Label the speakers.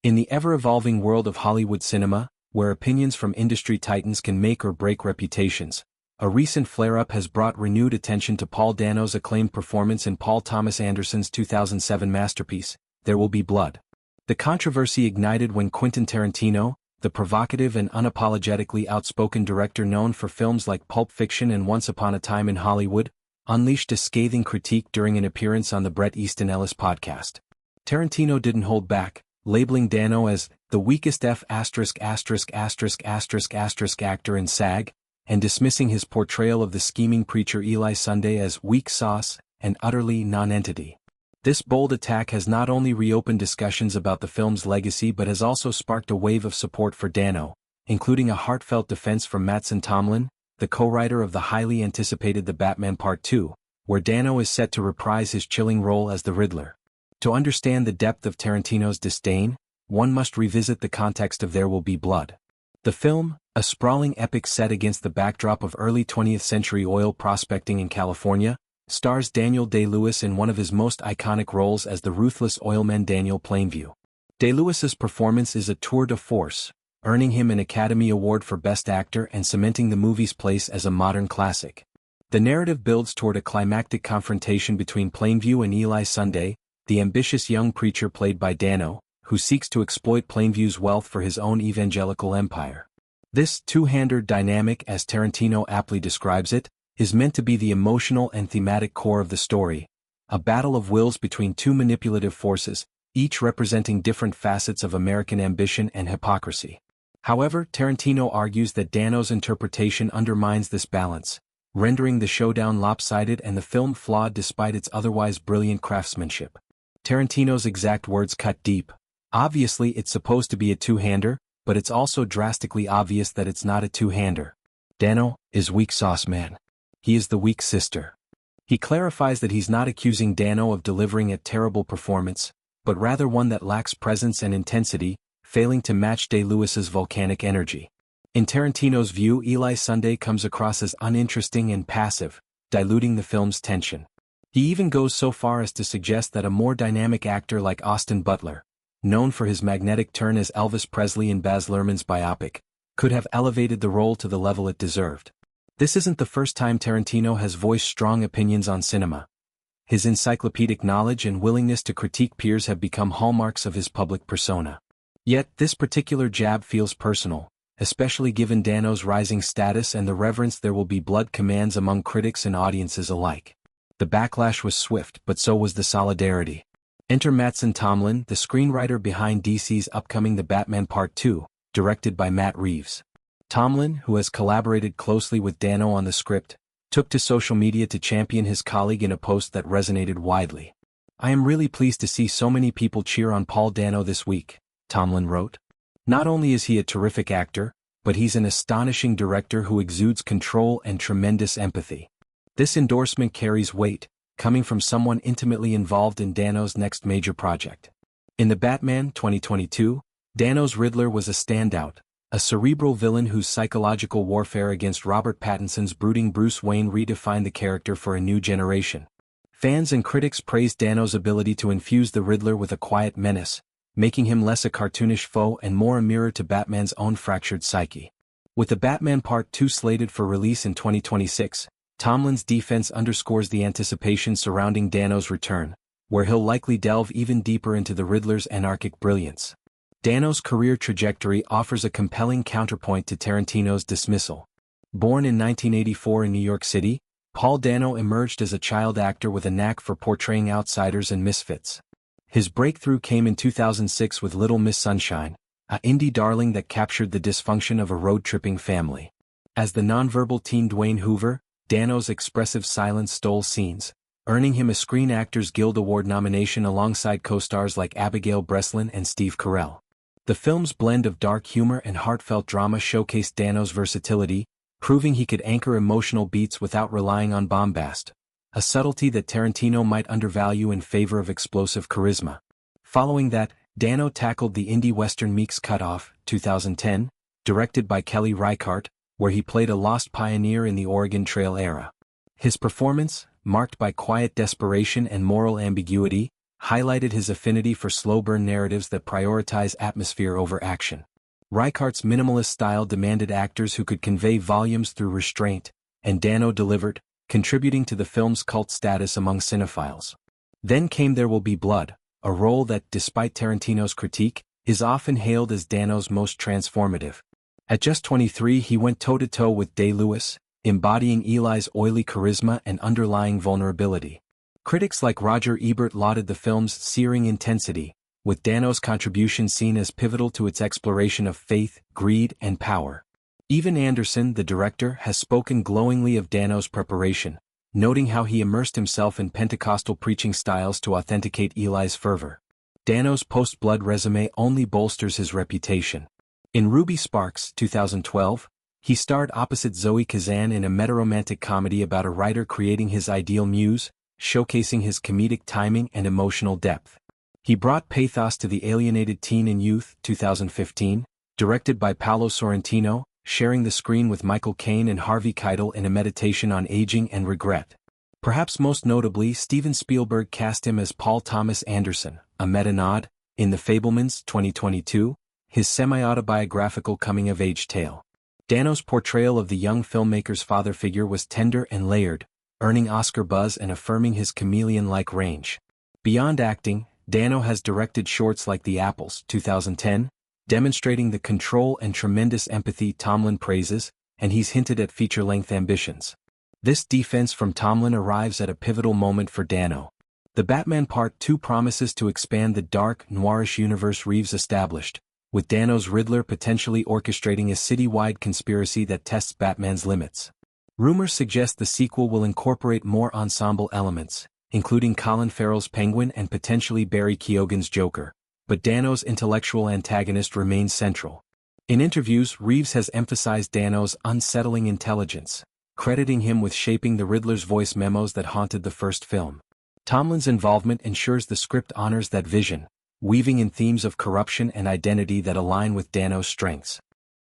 Speaker 1: In the ever-evolving world of Hollywood cinema, where opinions from industry titans can make or break reputations, a recent flare-up has brought renewed attention to Paul Dano's acclaimed performance in Paul Thomas Anderson's 2007 masterpiece, There Will Be Blood. The controversy ignited when Quentin Tarantino, the provocative and unapologetically outspoken director known for films like Pulp Fiction and Once Upon a Time in Hollywood, unleashed a scathing critique during an appearance on the Bret Easton Ellis podcast. Tarantino didn't hold back, labeling Dano as the weakest actor in SAG, and dismissing his portrayal of the scheming preacher Eli Sunday as weak sauce and utterly non-entity. This bold attack has not only reopened discussions about the film's legacy but has also sparked a wave of support for Dano, including a heartfelt defense from Mattson Tomlin, the co-writer of the highly anticipated The Batman Part 2, where Dano is set to reprise his chilling role as the Riddler. To understand the depth of Tarantino's disdain, one must revisit the context of There Will Be Blood. The film, a sprawling epic set against the backdrop of early 20th century oil prospecting in California, stars Daniel Day-Lewis in one of his most iconic roles as the ruthless oilman Daniel Plainview. Day-Lewis's performance is a tour de force, earning him an Academy Award for Best Actor and cementing the movie's place as a modern classic. The narrative builds toward a climactic confrontation between Plainview and Eli Sunday, the ambitious young preacher played by Dano, who seeks to exploit Plainview's wealth for his own evangelical empire. This two-hander dynamic, as Tarantino aptly describes it, is meant to be the emotional and thematic core of the story, a battle of wills between two manipulative forces, each representing different facets of American ambition and hypocrisy. However, Tarantino argues that Dano's interpretation undermines this balance, rendering the showdown lopsided and the film flawed despite its otherwise brilliant craftsmanship. Tarantino's exact words cut deep. Obviously it's supposed to be a two-hander, but it's also drastically obvious that it's not a two-hander. Dano is weak sauce man. He is the weak sister. He clarifies that he's not accusing Dano of delivering a terrible performance, but rather one that lacks presence and intensity, failing to match Day-Lewis's volcanic energy. In Tarantino's view, Eli Sunday comes across as uninteresting and passive, diluting the film's tension. He even goes so far as to suggest that a more dynamic actor like Austin Butler, known for his magnetic turn as Elvis Presley in Baz Luhrmann's biopic, could have elevated the role to the level it deserved. This isn't the first time Tarantino has voiced strong opinions on cinema. His encyclopedic knowledge and willingness to critique peers have become hallmarks of his public persona. Yet, this particular jab feels personal, especially given Dano's rising status and the reverence There Will Be Blood commands among critics and audiences alike. The backlash was swift, but so was the solidarity. Enter Mattson Tomlin, the screenwriter behind DC's upcoming The Batman Part 2, directed by Matt Reeves. Tomlin, who has collaborated closely with Dano on the script, took to social media to champion his colleague in a post that resonated widely. "I am really pleased to see so many people cheer on Paul Dano this week," Tomlin wrote. "Not only is he a terrific actor, but he's an astonishing director who exudes control and tremendous empathy." This endorsement carries weight, coming from someone intimately involved in Dano's next major project. In The Batman 2022, Dano's Riddler was a standout, a cerebral villain whose psychological warfare against Robert Pattinson's brooding Bruce Wayne redefined the character for a new generation. Fans and critics praised Dano's ability to infuse the Riddler with a quiet menace, making him less a cartoonish foe and more a mirror to Batman's own fractured psyche. With The Batman Part 2 slated for release in 2026, Tomlin's defense underscores the anticipation surrounding Dano's return, where he'll likely delve even deeper into the Riddler's anarchic brilliance. Dano's career trajectory offers a compelling counterpoint to Tarantino's dismissal. Born in 1984 in New York City, Paul Dano emerged as a child actor with a knack for portraying outsiders and misfits. His breakthrough came in 2006 with Little Miss Sunshine, an indie darling that captured the dysfunction of a road-tripping family. As the nonverbal teen Dwayne Hoover, Dano's expressive silence stole scenes, earning him a Screen Actors Guild Award nomination alongside co-stars like Abigail Breslin and Steve Carell. The film's blend of dark humor and heartfelt drama showcased Dano's versatility, proving he could anchor emotional beats without relying on bombast, a subtlety that Tarantino might undervalue in favor of explosive charisma. Following that, Dano tackled the indie western Meek's Cutoff, 2010, directed by Kelly Reichardt, where he played a lost pioneer in the Oregon Trail era. His performance, marked by quiet desperation and moral ambiguity, highlighted his affinity for slow-burn narratives that prioritize atmosphere over action. Reichardt's minimalist style demanded actors who could convey volumes through restraint, and Dano delivered, contributing to the film's cult status among cinephiles. Then came There Will Be Blood, a role that, despite Tarantino's critique, is often hailed as Dano's most transformative. At just 23, he went toe-to-toe with Day-Lewis, embodying Eli's oily charisma and underlying vulnerability. Critics like Roger Ebert lauded the film's searing intensity, with Dano's contribution seen as pivotal to its exploration of faith, greed, and power. Even Anderson, the director, has spoken glowingly of Dano's preparation, noting how he immersed himself in Pentecostal preaching styles to authenticate Eli's fervor. Dano's post-Blood resume only bolsters his reputation. In Ruby Sparks, 2012, he starred opposite Zoe Kazan in a meta-romantic comedy about a writer creating his ideal muse, showcasing his comedic timing and emotional depth. He brought pathos to The Alienated Teen and Youth, 2015, directed by Paolo Sorrentino, sharing the screen with Michael Caine and Harvey Keitel in a meditation on aging and regret. Perhaps most notably, Steven Spielberg cast him as Paul Thomas Anderson, a meta-nod, in The Fabelmans, 2022, his semi-autobiographical coming-of-age tale. Dano's portrayal of the young filmmaker's father figure was tender and layered, earning Oscar buzz and affirming his chameleon-like range. Beyond acting, Dano has directed shorts like The Apples, 2010, demonstrating the control and tremendous empathy Tomlin praises, and he's hinted at feature-length ambitions. This defense from Tomlin arrives at a pivotal moment for Dano. The Batman Part 2 promises to expand the dark, noirish universe Reeves established, with Dano's Riddler potentially orchestrating a city-wide conspiracy that tests Batman's limits. Rumors suggest the sequel will incorporate more ensemble elements, including Colin Farrell's Penguin and potentially Barry Keoghan's Joker, but Dano's intellectual antagonist remains central. In interviews, Reeves has emphasized Dano's unsettling intelligence, crediting him with shaping the Riddler's voice memos that haunted the first film. Tomlin's involvement ensures the script honors that vision, weaving in themes of corruption and identity that align with Dano's strengths.